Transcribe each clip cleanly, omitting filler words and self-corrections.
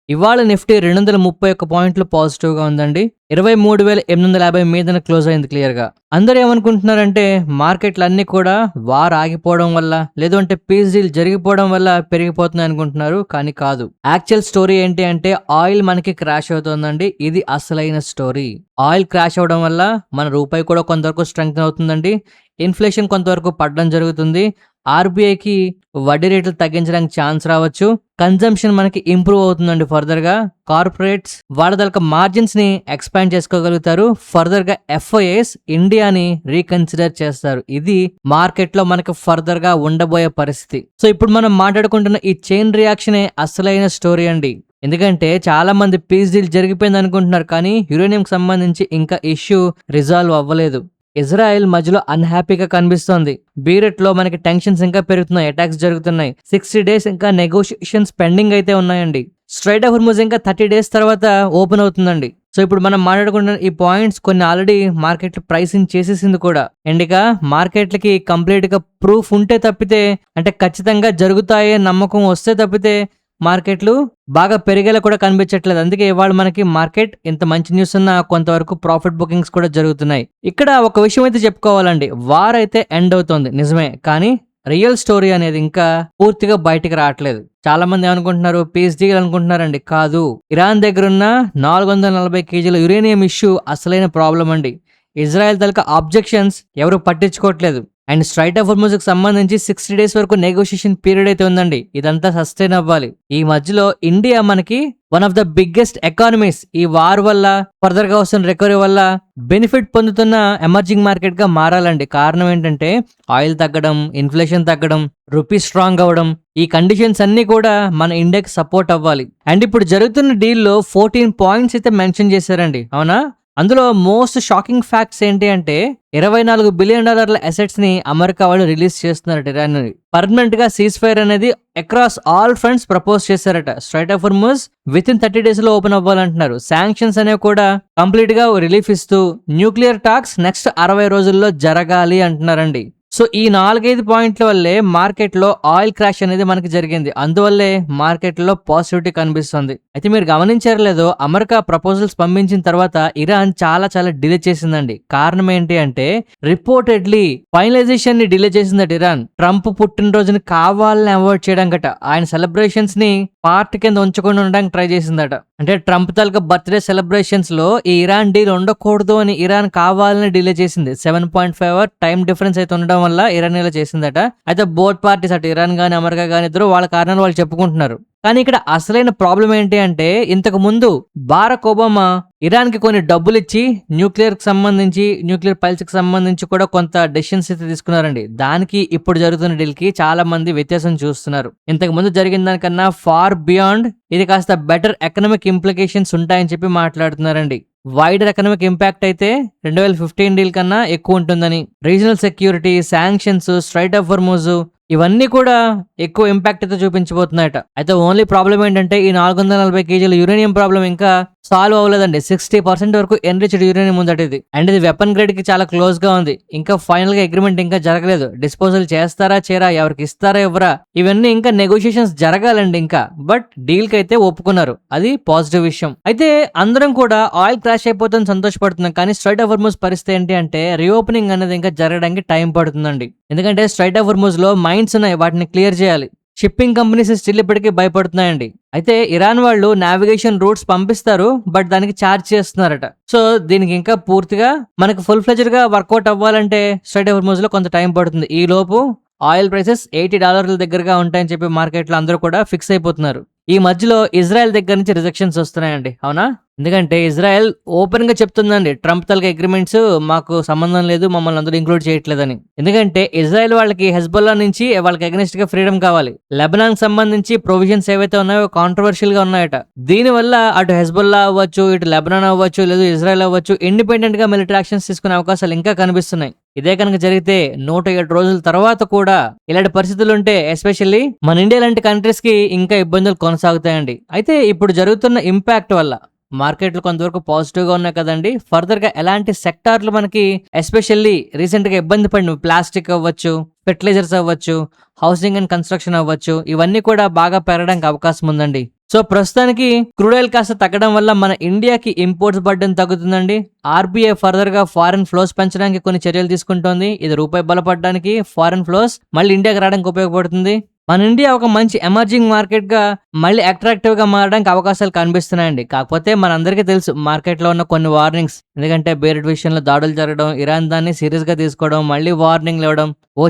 ఇవాళ నిఫ్టీ 231 పాయింట్లు పాజిటివ్గా ఉందండి. 23,850 మీదన క్లోజ్ అయింది క్లియర్గా. అందరూ ఏమనుకుంటున్నారంటే మార్కెట్లు అన్నీ కూడా వార్ ఆగిపోవడం వల్ల లేదు అంటే పీస్ డీల్ జరిగిపోవడం వల్ల పెరిగిపోతున్నాయి అనుకుంటున్నారు, కానీ కాదు. యాక్చువల్ స్టోరీ ఏంటి అంటే ఆయిల్ మనకి క్రాష్ అవుతుందండి. ఇది అసలైన స్టోరీ. ఆయిల్ క్రాష్ అవడం వల్ల మన రూపాయి కూడా కొంతవరకు స్ట్రెంగ్త్ అవుతుందండి. ఇన్ఫ్లేషన్ కొంతవరకు పడడం జరుగుతుంది. ఆర్బీఐకి వడ్డీ రేట్లు తగ్గించడానికి ఛాన్స్ రావచ్చు. కన్జంప్షన్ మనకి ఇంప్రూవ్ అవుతుందండి. ఫర్దర్ గా కార్పొరేట్స్ వాళ్ళ తలక మార్జిన్స్ ని ఎక్స్పాండ్ చేసుకోగలుగుతారు. ఫర్దర్ గా ఎఫ్ఐఎస్ ఇండియాని రీకన్సిడర్ చేస్తారు. ఇది మార్కెట్ లో మనకి ఫర్దర్ గా ఉండబోయే పరిస్థితి. సో ఇప్పుడు మనం మాట్లాడుకుంటున్న ఈ చైన్ రియాక్షనే అసలైన స్టోరీ అండి. ఎందుకంటే చాలా మంది పీస్ డీల్ జరిగిపోయింది అనుకుంటున్నారు, కానీ యురేనియం కి సంబంధించి ఇంకా ఇష్యూ రిజాల్వ్ అవ్వలేదు. ఇజ్రాయెల్ మధ్యలో అన్హ్యాపీగా కనిపిస్తోంది. బీరెట్ లో మనకి టెన్షన్స్ ఇంకా పెరుగుతున్నాయి, అటాక్స్ జరుగుతున్నాయి. 60 డేస్ ఇంకా నెగోషియేషన్స్ పెండింగ్ అయితే ఉన్నాయండి. స్ట్రైట్ ఆఫ్ హార్ముజ్ ఇంకా 30 డేస్ తర్వాత ఓపెన్ అవుతుందండి. సో ఇప్పుడు మనం మాట్లాడుకుంటున్న ఈ పాయింట్స్ కొన్ని ఆల్రెడీ మార్కెట్ ప్రైసింగ్ చేసేసింది కూడా. అండ్ ఇక మార్కెట్లకి కంప్లీట్ గా ప్రూఫ్ ఉంటే తప్పితే, అంటే ఖచ్చితంగా జరుగుతాయే నమ్మకం వస్తే తప్పితే మార్కెట్లు బాగా పెరిగేలా కూడా కనిపించట్లేదు. అందుకే ఇవాళ మనకి మార్కెట్ ఇంత మంచి న్యూస్ ఉన్న కొంతవరకు ప్రాఫిట్ బుకింగ్స్ కూడా జరుగుతున్నాయి. ఇక్కడ ఒక విషయం అయితే చెప్పుకోవాలండి, వార్ అయితే ఎండ్ అవుతుంది నిజమే, కానీ రియల్ స్టోరీ అనేది ఇంకా పూర్తిగా బయటికి రావట్లేదు. చాలా మంది ఏమనుకుంటున్నారు, పీస్ డీల్ అనుకుంటున్నారండి. కాదు, ఇరాన్ దగ్గర ఉన్న 440 కేజీల యురేనియం ఇష్యూ అసలైన ప్రాబ్లం అండి. ఇజ్రాయెల్ తాలూకా ఆబ్జెక్షన్స్ ఎవరు పట్టించుకోవట్లేదు. అండ్ స్ట్రైట్ ఆఫ్ హార్ముజ్ కి సంబంధించి 60 డేస్ వరకు నెగోషియేషన్ పీరియడ్ అయితే ఉందండి. ఇదంతా సస్టైన్ అవ్వాలి. ఈ మధ్యలో ఇండియా మనకి one of the biggest economies. ఈ వార్ వల్ల ఫర్దర్ గా వస్తున్న రికవరీ వల్ల బెనిఫిట్ పొందుతున్న ఎమర్జింగ్ మార్కెట్ గా మారాలండి. కారణం ఏంటంటే ఆయిల్ తగ్గడం, ఇన్ఫ్లేషన్ తగ్గడం, రూపీ స్ట్రాంగ్ అవ్వడం, ఈ కండిషన్స్ అన్ని కూడా మన ఇండియాకి సపోర్ట్ అవ్వాలి. అండ్ ఇప్పుడు జరుగుతున్న డీల్లో 14 పాయింట్స్ అయితే మెన్షన్ చేశారండి, అవునా? అందులో మోస్ట్ షాకింగ్ ఫ్యాక్ట్స్ ఏంటి అంటే $24 బిలియన్ అసెట్స్ ని అమెరికా వాళ్ళు రిలీజ్ చేస్తున్నారట. ఇరాన్ పర్మనెంట్ గా సీజ్ ఫైర్ అనేది అక్రాస్ ఆల్ ఫ్రంట్స్ ప్రపోజ్ చేశారట. Straight of Hormuz with in 30 days లో ఓపెన్ అవ్వాలంటున్నారు. శాంక్షన్స్ అనేవి కూడా కంప్లీట్ గా రిలీఫ్ ఇస్తూ న్యూక్లియర్ టాక్స్ నెక్స్ట్ 60 రోజుల్లో జరగాలి అంటున్నారండి. సో ఈ 4-5 పాయింట్ల వల్లే మార్కెట్ లో ఆయిల్ క్రాష్ అనేది మనకి జరిగింది. అందువల్లే మార్కెట్ లో పాజిటివిటీ కనిపిస్తుంది. అయితే మీరు గమనించారు లేదో, అమెరికా ప్రపోజల్స్ పంపించిన తర్వాత ఇరాన్ చాలా డిలే చేసిందండి. కారణం ఏంటి అంటే రిపోర్టెడ్లీ ఫైనలైజేషన్ ని డిలే చేసిందట ఇరాన్. ట్రంప్ పుట్టినరోజుని కావాలని అవాయిడ్ చేయడానికట, ఆయన సెలబ్రేషన్స్ ని పార్ట్ కింద ఉంచకుండా ఉండడానికి ట్రై చేసిందట. అంటే ట్రంప్ తాలూకా బర్త్డే సెలబ్రేషన్స్ లో ఈ ఇరాన్ డీల్ ఉండకూడదు అని ఇరాన్ కావాలని డిలే చేసింది. 7.5 అవర్ టైం డిఫరెన్స్ అయితే ఉండడం వల్ల ఇరాన్ ఇలా చేసిందట. అయితే బోత్ పార్టీస్ అటు ఇరాన్ గానీ అమెరికా గానీ ఇద్దరు వాళ్ళ కారణాలు వాళ్ళు చెప్పుకుంటున్నారు. కానీ ఇక్కడ అసలైన ప్రాబ్లం ఏంటి అంటే ఇంతకు ముందు బారక్ ఒబామా ఇరాన్ కి కొన్ని డబ్బులు ఇచ్చి న్యూక్లియర్ కి సంబంధించి, న్యూక్లియర్ పైల్స్ కి సంబంధించి కూడా కొంత డెసిషన్స్ అయితే తీసుకున్నారండి. దానికి ఇప్పుడు జరుగుతున్న డీల్ కి చాలా మంది వ్యత్యాసం చూస్తున్నారు. ఇంతకు ముందు జరిగిన దానికన్నా ఫార్ బియాండ్ ఇది కాస్త బెటర్ ఎకనామిక్ ఇంప్లికేషన్స్ ఉంటాయని చెప్పి మాట్లాడుతున్నారండి. వైడర్ ఎకనామిక్ ఇంపాక్ట్ అయితే 2015 డీల్ కన్నా ఎక్కువ ఉంటుందని, regional security, sanctions, straight of Hormuz ఇవన్నీ కూడా ఎక్కువ ఇంపాక్ట్ అయితే చూపించబోతున్నాయట. అయితే ఓన్లీ ప్రాబ్లం ఏంటంటే ఈ 440 కేజీల యురేనియం ప్రాబ్లం ఇంకా సాల్వ్ అవ్వలేదండి. 60% వరకు ఎన్రిచ్డ్ యురేనియం ఉందట ఇది. అండ్ ఇది వెపన్ గ్రేడ్ కి చాలా క్లోజ్ గా ఉంది. ఇంకా ఫైనల్ గా అగ్రిమెంట్ ఇంకా జరగలేదు. డిస్పోజల్ చేస్తారా చేయరా, ఎవరికి ఇస్తారా ఎవరా, ఇవన్నీ ఇంకా నెగోషియేషన్స్ జరగాలండి ఇంకా. బట్ డీల్ కి అయితే ఒప్పుకున్నారు, అది పాజిటివ్ విషయం. అయితే అందరం కూడా ఆయిల్ క్రాష్ అయిపోతుంది సంతోషపడుతున్నాం, కానీ స్ట్రైట్ ఆఫ్ హార్ముజ్ పరిస్థితి ఏంటి అంటే రీఓపెనింగ్ అనేది ఇంకా జరగడానికి టైం పడుతుందండి. ఎందుకంటే స్ట్రైట్ ఆఫ్ హార్ముజ్ లో మైన్స్ ఉన్నాయి, వాటిని క్లియర్ చేయాలి. షిప్పింగ్ కంపెనీస్ స్టిల్ ఇప్పటికీ భయపడుతున్నాయండి. అయితే ఇరాన్ వాళ్ళు నావిగేషన్ రూట్స్ పంపిస్తారు, బట్ దానికి ఛార్జ్ చేస్తున్నారట. సో దీనికి ఇంకా పూర్తిగా మనకు ఫుల్ ఫ్లెజ్డ్ గా వర్కౌట్ అవ్వాలంటే స్ట్రైట్ ఆఫ్ హార్ముజ్ లో కొంత టైం పడుతుంది. ఈ లోపు ఆయిల్ ప్రైసెస్ $80 దగ్గరగా ఉంటాయని చెప్పి మార్కెట్ లో అందరూ కూడా ఫిక్స్ అయిపోతున్నారు. ఈ మధ్యలో ఇజ్రాయెల్ దగ్గర నుంచి రిజెక్షన్స్ వస్తున్నాయండి, అవునా? ఎందుకంటే ఇజ్రాయెల్ ఓపెన్ గా చెప్తుందండి ట్రంప్ తాలూకా అగ్రిమెంట్స్ మాకు సంబంధం లేదు, మమ్మల్ని అందరూ ఇంక్లూడ్ చేయట్లేదని. ఎందుకంటే ఇజ్రాయెల్ వాళ్ళకి హెజ్బొల్లా నుంచి వాళ్ళకి అగెనిస్ట్ గా ఫ్రీడమ్ కావాలి. లెబనాన్ సంబంధించి ప్రొవిజన్స్ ఏవైతే ఉన్నాయో కాంట్రవర్షియల్ గా ఉన్నాయట. దీని వల్ల అటు హెజ్బొల్లా అవ్వచ్చు, ఇటు లెబనాన్ అవ్వచ్చు, లేదు ఇజ్రాయెల్ అవ్వచ్చు, ఇండిపెండెంట్ గా మిలిటరీ యాక్షన్స్ తీసుకునే అవకాశాలు ఇంకా కనిపిస్తున్నాయి. ఇదే కనుక జరిగితే 107 రోజుల తర్వాత కూడా ఇలాంటి పరిస్థితులు ఉంటే ఎస్పెషల్లీ మన ఇండియా లాంటి కంట్రీస్ కి ఇంకా ఇబ్బందులు కొనసాగుతాయండి. అయితే ఇప్పుడు జరుగుతున్న ఇంపాక్ట్ వల్ల మార్కెట్లు కొంతవరకు పాజిటివ్ గా ఉన్నాయి కదండి. ఫర్దర్ గా ఎలాంటి సెక్టార్లు మనకి ఎస్పెషల్లీ రీసెంట్ గా ఇబ్బంది పడిన ప్లాస్టిక్ అవ్వచ్చు, ఫెర్టిలైజర్స్ అవ్వచ్చు, హౌసింగ్ అండ్ కన్స్ట్రక్షన్ అవ్వచ్చు, ఇవన్నీ కూడా బాగా పెరగడానికి అవకాశం ఉందండి. సో ప్రస్తుతానికి క్రూడ్ ఆయిల్ కాస్త తగ్గడం వల్ల మన ఇండియాకి ఇంపోర్ట్స్ బర్డెన్ తగ్గుతుందండి. ఆర్బీఐ ఫర్దర్ గా ఫారెన్ ఫ్లోస్ పెంచడానికి కొన్ని చర్యలు తీసుకుంటోంది. ఇది రూపాయి బలపడడానికి, ఫారెన్ ఫ్లోస్ మళ్ళీ ఇండియాకి రావడానికి ఉపయోగపడుతుంది. మన ఇండియా ఒక మంచి ఎమర్జింగ్ మార్కెట్ గా మళ్ళీ అట్రాక్టివ్ గా మారడానికి అవకాశాలు కనిపిస్తున్నాయండి. కాకపోతే మనందరికీ తెలుసు మార్కెట్ లో ఉన్న కొన్ని వార్నింగ్స్. ఎందుకంటే బేరెట్ విషయంలో దాడులు జరగడం, ఇరాన్ దాన్ని సీరియస్ గా తీసుకోవడం, మళ్ళీ వార్నింగ్లు ఇవ్వడం,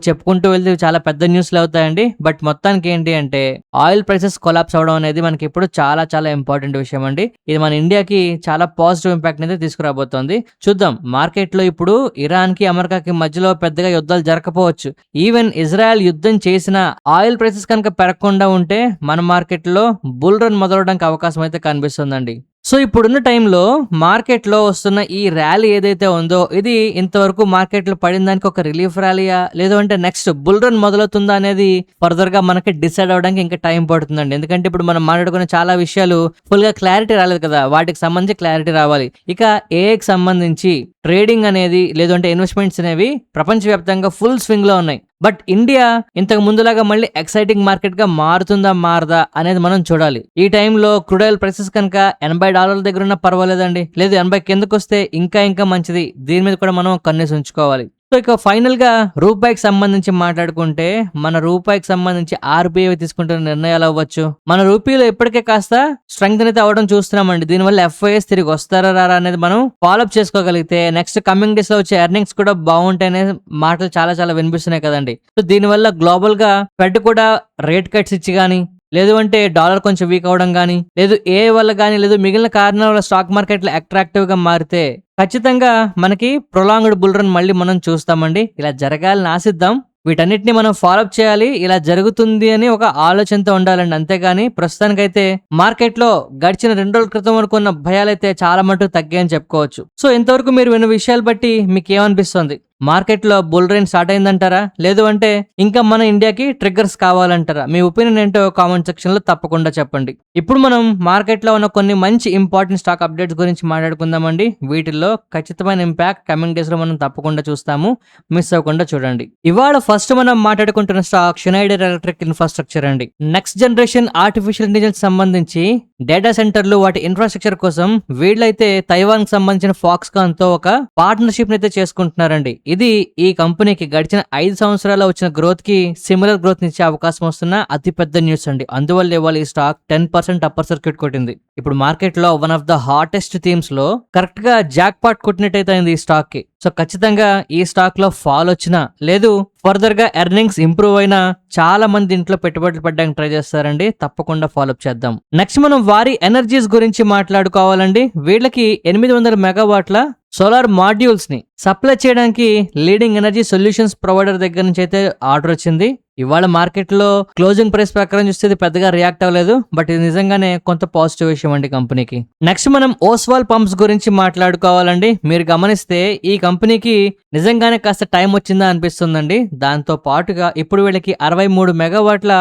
చెప్పుకుంటూ వెళ్తే చాలా పెద్ద న్యూస్లు అవుతాయండి. బట్ మొత్తానికి ఏంటి అంటే ఆయిల్ ప్రైసెస్ కొలాప్స్ అవడం అనేది మనకి ఇప్పుడు చాలా చాలా ఇంపార్టెంట్ విషయం అండి. ఇది మన ఇండియాకి చాలా పాజిటివ్ ఇంపాక్ట్ అనేది తీసుకురాబోతోంది. చూద్దాం, మార్కెట్ లో ఇప్పుడు ఇరాన్ కి అమెరికాకి మధ్యలో పెద్దగా యుద్ధాలు జరగకపోవచ్చు. ఈవెన్ ఇజ్రాయెల్ యుద్ధం చేసిన ఆయిల్ ప్రైసెస్ కనుక పెరగకుండా ఉంటే మన మార్కెట్ లో బుల్ రన్ మొదలవడానికి అవకాశం అయితే కనిపిస్తుందండి. సో ఇప్పుడున్న టైంలో మార్కెట్ లో వస్తున్న ఈ ర్యాలీ ఏదైతే ఉందో ఇది ఇంతవరకు మార్కెట్ లో పడిన దానికి ఒక రిలీఫ్ ర్యాలీయా లేదు అంటే నెక్స్ట్ బుల్ రన్ మొదలవుతుందా అనేది ఫర్దర్ గా మనకి డిసైడ్ అవడానికి ఇంకా టైం పడుతుందండి. ఎందుకంటే ఇప్పుడు మనం మాట్లాడుకున్న చాలా విషయాలు ఫుల్ గా క్లారిటీ రాలేదు కదా, వాటికి సంబంధించి క్లారిటీ రావాలి. ఇక ఏఐకి సంబంధించి ట్రేడింగ్ అనేది లేదు అంటే ఇన్వెస్ట్మెంట్స్ అనేవి ప్రపంచవ్యాప్తంగా ఫుల్ స్వింగ్ లో ఉన్నాయి. బట్ ఇండియా ఇంతకు ముందులాగా మళ్ళీ ఎక్సైటింగ్ మార్కెట్ గా మారుతుందా మారదా అనేది మనం చూడాలి. ఈ టైంలో క్రూడ్ ఆయిల్ ప్రైసెస్ కనుక $80 దగ్గర ఉన్నా పర్వాలేదండి, లేదు 80 కిందకు వస్తే ఇంకా మంచిది. దీని మీద కూడా మనం కన్నేసి ఉంచుకోవాలి. సో ఇక ఫైనల్ గా రూపాయికి సంబంధించి మాట్లాడుకుంటే మన రూపాయికి సంబంధించి ఆర్బీఐ తీసుకుంటున్న నిర్ణయాలు అవ్వచ్చు. మన రూపీలో ఇప్పటికే కాస్త స్ట్రెంగ్త్ అయితే అవ్వడం చూస్తున్నామండి. దీనివల్ల ఎఫ్ఐఎస్ తిరిగి వస్తారా రారా అనేది మనం ఫాలోఅప్ చేసుకోగలిగితే నెక్స్ట్ కమింగ్ డేస్ లో వచ్చే ఎర్నింగ్స్ కూడా బాగుంటాయనే మాటలు చాలా చాలా వినిపిస్తున్నాయి కదండి. సో దీనివల్ల గ్లోబల్ గా ఫెడ్ కూడా రేట్ కట్స్ ఇచ్చి గానీ లేదు అంటే డాలర్ కొంచెం వీక్ అవడం కానీ లేదు ఏ వల్ల కానీ లేదు మిగిలిన కారణాల వల్ల స్టాక్ మార్కెట్లు అట్రాక్టివ్ గా మారితే ఖచ్చితంగా మనకి ప్రొలాంగ్డ్ బుల్ రన్ మళ్ళీ మనం చూస్తామండి. ఇలా జరగాలని ఆశిద్దాం. వీటన్నిటిని మనం ఫాలోఅప్ చేయాలి. ఇలా జరుగుతుంది అని ఒక ఆలోచనతో ఉండాలండి. అంతేగాని ప్రస్తుతానికైతే మార్కెట్ లో గడిచిన 2 రోజుల క్రితం వరకు ఉన్న భయాలైతే చాలా మటుకు తగ్గాయని చెప్పుకోవచ్చు. సో ఇంతవరకు మీరు విన్న విషయాలు బట్టి మీకు ఏమనిపిస్తుంది? మార్కెట్ లో బుల్ రన్ స్టార్ట్ అయిందంటారా లేదు అంటే ఇంకా మన ఇండియాకి ట్రిగ్గర్స్ కావాలంటారా? మీ ఒపీనియన్ ఏంటో కామెంట్ సెక్షన్ లో తప్పకుండా చెప్పండి. ఇప్పుడు మనం మార్కెట్ లో ఉన్న కొన్ని మంచి ఇంపార్టెంట్ స్టాక్ అప్డేట్స్ గురించి మాట్లాడుకుందామండి. వీటిల్లో ఖచ్చితమైన ఇంపాక్ట్ కమింగ్ డేస్ లో మనం తప్పకుండా చూస్తాము. మిస్ అవ్వకుండా చూడండి. ఇవాళ ఫస్ట్ మనం మాట్లాడుకుంటున్న స్టాక్ షనైడర్ ఎలక్ట్రిక్ ఇన్ఫ్రాస్ట్రక్చర్ అండి. నెక్స్ట్ జనరేషన్ ఆర్టిఫిషియల్ ఇంటెలిజెన్స్ సంబంధించి డేటా సెంటర్లు వాటి ఇన్ఫ్రాస్ట్రక్చర్ కోసం వీళ్ళైతే తైవాన్ కి సంబంధించిన ఫాక్స్కాన్ తో ఒక పార్ట్నర్షిప్ అయితే చేసుకుంటున్నారండి. ఇది ఈ కంపెనీకి గడిచిన 5 సంవత్సరాల్లో వచ్చిన గ్రోత్ కి సిమిలర్ గ్రోత్ ఇచ్చే అవకాశం వస్తున్న అతి పెద్ద న్యూస్ అండి. అందువల్ల ఇవాళ ఈ స్టాక్ 10% అప్పర్ సర్క్యూట్ కొట్టింది. ఇప్పుడు మార్కెట్ లో one of the hottest themes లో కరెక్ట్ గా జాక్ పాట్ కొట్టినట్టయితే అయింది ఈ స్టాక్ కి. సో ఖచ్చితంగా ఈ స్టాక్ లో ఫాల్ వచ్చినా లేదు ఫర్దర్ గా ఎర్నింగ్స్ ఇంప్రూవ్ అయినా చాలా మంది ఇంట్లో పెట్టుబడులు పెట్టడానికి ట్రై చేస్తారండి. తప్పకుండా ఫాలోఅప్ చేద్దాం. నెక్స్ట్ మనం వారి ఎనర్జీస్ గురించి మాట్లాడుకోవాలండి. వీళ్ళకి 800 మెగావాట్ల సోలార్ మాడ్యూల్స్ ని సప్లై చేయడానికి లీడింగ్ ఎనర్జీ సొల్యూషన్స్ ప్రొవైడర్ దగ్గర నుంచి అయితే ఆర్డర్ వచ్చింది. ఇవాళ మార్కెట్ లో క్లోజింగ్ ప్రైస్ ప్రకారం చూస్తే ఇది పెద్దగా రియాక్ట్ అవ్వలేదు. బట్ ఇది నిజంగానే కొంత పాజిటివ్ విషయం అండి కంపెనీకి. నెక్స్ట్ మనం ఓస్వాల్ పంప్స్ గురించి మాట్లాడుకోవాలండి. మీరు గమనిస్తే ఈ కంపెనీకి నిజంగానే కాస్త టైం వచ్చిందా అనిపిస్తుందండి. దాంతో పాటుగా ఇప్పుడు వీళ్ళకి 63 మెగావాట్ల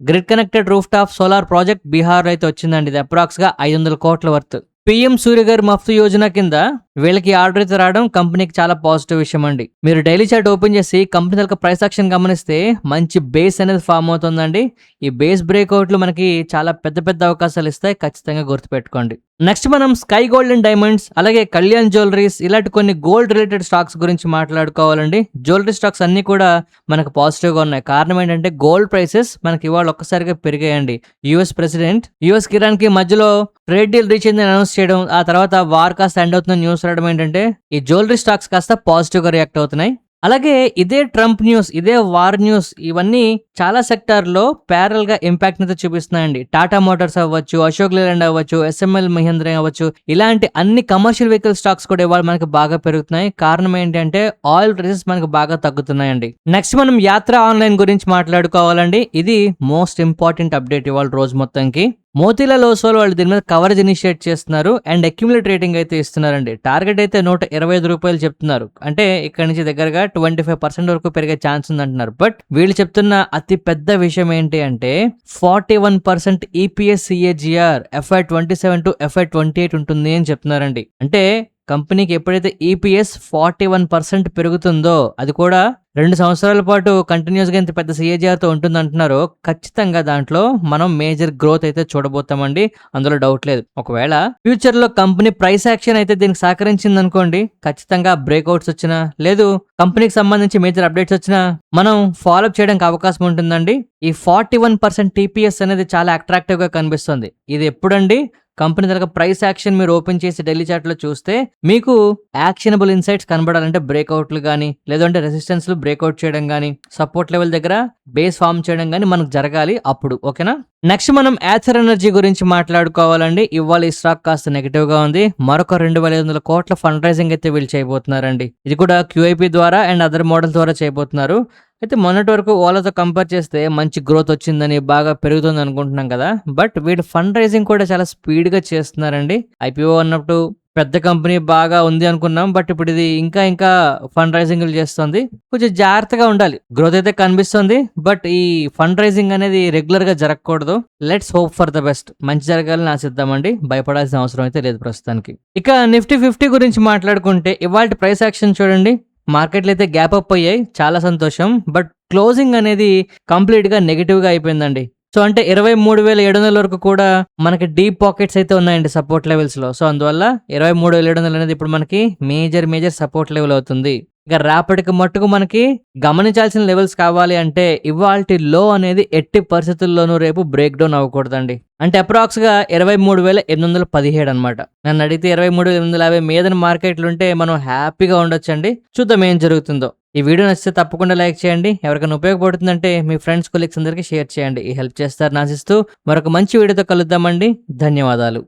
grid connected roof top solar project Bihar అయితే వచ్చిందండి. ఇది అప్రాక్స్ గా 500 కోట్ల వర్త్. పిఎం సూర్యగర్ మఫ్తు యోజన కింద వీళ్ళకి ఆర్డర్ అయితే రావడం కంపెనీకి చాలా పాజిటివ్ విషయం అండి. మీరు డైలీ చార్ట్ ఓపెన్ చేసి కంపెనీ యొక్క ప్రైస్ యాక్షన్ గమనిస్తే మంచి బేస్ అనేది ఫామ్ అవుతుందండి. ఈ బేస్ బ్రేక్అవుట్లు మనకి చాలా పెద్ద అవకాశాలు ఇస్తాయి. ఖచ్చితంగా గుర్తుపెట్టుకోండి. నెక్స్ట్ మనం స్కై గోల్డ్ అండ్ డైమండ్స్ అలాగే కళ్యాణ్ జ్యువెలరీస్ ఇలాంటి కొన్ని గోల్డ్ రిలేటెడ్ స్టాక్స్ గురించి మాట్లాడుకోవాలండి. జ్యువెలరీ స్టాక్స్ అన్ని కూడా మనకు పాజిటివ్ గా ఉన్నాయి. కారణం ఏంటంటే గోల్డ్ ప్రైసెస్ మనకి ఇవాళ ఒక్కసారిగా పెరిగాయండి. యుఎస్ ప్రెసిడెంట్ యుఎస్ ఇరాన్ కి మధ్యలో ట్రేడ్ డీల్ రీచ్ అయిందని అనౌన్స్ చేయడం, ఆ తర్వాత వార్ కాస్త ఎండ్ అవుతున్న న్యూస్ రావడం ఏంటంటే ఈ జ్యువెలరీ స్టాక్స్ కాస్త పాజిటివ్ గా రియాక్ట్ అవుతున్నాయి. అలాగే ఇదే ట్రంప్ న్యూస్, ఇదే వార్ న్యూస్, ఇవన్నీ చాలా సెక్టార్ లో ప్యారల్ గా ఇంపాక్ట్ అయితే చూపిస్తున్నాయండి. టాటా మోటార్స్ అవ్వచ్చు, అశోక్ లేలాండ్ అవ్వచ్చు, ఎస్ఎంఎల్ మహీంద్రా అవ్వచ్చు, ఇలాంటి అన్ని కమర్షియల్ వెహికల్ స్టాక్స్ కూడా ఇవాళ మనకి బాగా పెరుగుతున్నాయి. కారణం ఏంటంటే ఆయిల్ ప్రైసెస్ మనకి బాగా తగ్గుతున్నాయండి. నెక్స్ట్ మనం యాత్ర ఆన్లైన్ గురించి మాట్లాడుకోవాలండి. ఇది మోస్ట్ ఇంపార్టెంట్ అప్డేట్ ఇవాళ రోజు మొత్తంకి. మోతీలాల్ ఓస్వాల్ వాళ్ళు దీని మీద కవరేజ్ ఇనిషియేట్ చేస్తున్నారు అండ్ అక్యుములేట్ రేటింగ్ అయితే ఇస్తున్నారండి. టార్గెట్ అయితే ₹125 చెప్తున్నారు. అంటే ఇక్కడ నుంచి దగ్గరగా 25% వరకు పెరిగే ఛాన్స్ ఉంది అంటున్నారు. బట్ వీళ్ళు చెప్తున్న అతి పెద్ద విషయం ఏంటి అంటే 41% EPS CAGR FY27 to FY28 ఉంటుంది అని చెప్తున్నారండి. అంటే కంపెనీకి ఎప్పుడైతే EPS 41% పెరుగుతుందో అది కూడా 2 సంవత్సరాల పాటు కంటిన్యూస్‌గా ఇంత పెద్ద సీఏజీఆర్‌తో ఉంటుందంటున్నారో, ఖచ్చితంగా దాంట్లో మనం మేజర్ గ్రోత్ అయితే చూడబోతామండి. అందులో డౌట్ లేదు. ఒకవేళ ఫ్యూచర్‌లో కంపెనీ ప్రైస్ యాక్షన్ అయితే దీనికి సహకరించిందనుకోండి, ఖచ్చితంగా బ్రేక్‌ఔట్స్ వచ్చినా, లేదు కంపెనీకి సంబంధించి మేజర్ అప్డేట్స్ వచ్చినా, మనం ఫాలో అప్ చేయడానికి అవకాశం ఉంటుందండి. ఈ 41% టీపీఎస్ అనేది చాలా అట్రాక్టివ్‌గా కనిపిస్తుంది. ఇది ఎప్పుడండి? కంపెనీ తాలూకా ప్రైస్ యాక్షన్ మీరు ఓపెన్ చేసి డైలీ చార్ట్‌లో చూస్తే, మీకు యాక్షనబుల్ ఇన్‌సైట్స్ కనబడాలంటే బ్రేక్‌ఔట్లు గాని, లేదంటే రెసిస్టెన్స్‌లు బ్రేక్‌ఔట్ చేయడం గాని, సపోర్ట్ లెవెల్ దగ్గర బేస్ ఫార్మ్ చేయడం గాని మనకు జరగాలి అప్పుడు. ఓకేనా? నెక్స్ట్ మనం యాథర్ ఎనర్జీ గురించి మాట్లాడుకోవాలండి. ఇవాళ ఈ స్టాక్ కాస్త నెగెటివ్‌గా ఉంది. మరొక 2,500 కోట్ల ఫండ్ రైజింగ్ అయితే వీళ్ళు చేయబోతున్నారండి. ఇది కూడా క్యూఐపీ ద్వారా అండ్ అదర్ మోడల్ ద్వారా చేయబోతున్నారు. అయితే మొన్నటి వరకు ఓలాతో కంపేర్ చేస్తే మంచి గ్రోత్ వచ్చిందని, బాగా పెరుగుతుంది అనుకుంటున్నాం కదా! బట్ వీళ్ళు ఫండ్ రైజింగ్ కూడా చాలా స్పీడ్‌గా చేస్తున్నారండి. ఐపీఓ అన్నప్పుడు పెద్ద కంపెనీ బాగా ఉంది అనుకున్నాం. బట్ ఇప్పుడు ఇది ఇంకా ఫండ్ రైజింగ్‌లు చేస్తుంది. కొంచెం జాగ్రత్తగా ఉండాలి. గ్రోత్ అయితే కనిపిస్తుంది. బట్ ఈ ఫండ్ రైజింగ్ అనేది రెగ్యులర్‌గా జరగకూడదు. Let's hope for the best. మంచి జరగాలని ఆశిద్దామండి. భయపడాల్సిన అవసరం అయితే లేదు ప్రస్తుతానికి. ఇక నిఫ్టీ 50 గురించి మాట్లాడుకుంటే ఇవాల్టి ప్రైస్ యాక్షన్ చూడండి. మార్కెట్‌లో అయితే గ్యాప్ అప్ అయ్యాయి. చాలా సంతోషం. బట్ క్లోజింగ్ అనేది కంప్లీట్‌గా నెగెటివ్‌గా అయిపోయిందండి. సో, అంటే 23,700 వరకు కూడా మనకి డీప్ పాకెట్స్ అయితే ఉన్నాయండి సపోర్ట్ లెవెల్స్‌లో. సో, అందువల్ల 23,700 అనేది ఇప్పుడు మనకి మేజర్ సపోర్ట్ లెవెల్ అవుతుంది. ఇక రేపటికి మట్టుకు మనకి గమనించాల్సిన లెవెల్స్ కావాలి అంటే ఇవాల్టి లో అనేది ఎట్టి పరిస్థితుల్లోనూ రేపు బ్రేక్ డౌన్ అవ్వకూడదండి. అంటే అప్రాక్స్‌గా 23,817 అనమాట. నన్ను అడిగితే 23,850 మీదన మార్కెట్లుంటే మనం హ్యాపీగా ఉండొచ్చండి. చూద్దాం ఏం జరుగుతుందో. ఈ వీడియో నచ్చితే తప్పకుండా లైక్ చేయండి. ఎవరికైనా ఉపయోగపడుతుందంటే మీ ఫ్రెండ్స్, కొలీగ్స్ అందరికీ షేర్ చేయండి. ఈ హెల్ప్ చేస్తారని ఆశిస్తూ మరొక మంచి వీడియోతో కలుద్దామండి. ధన్యవాదాలు.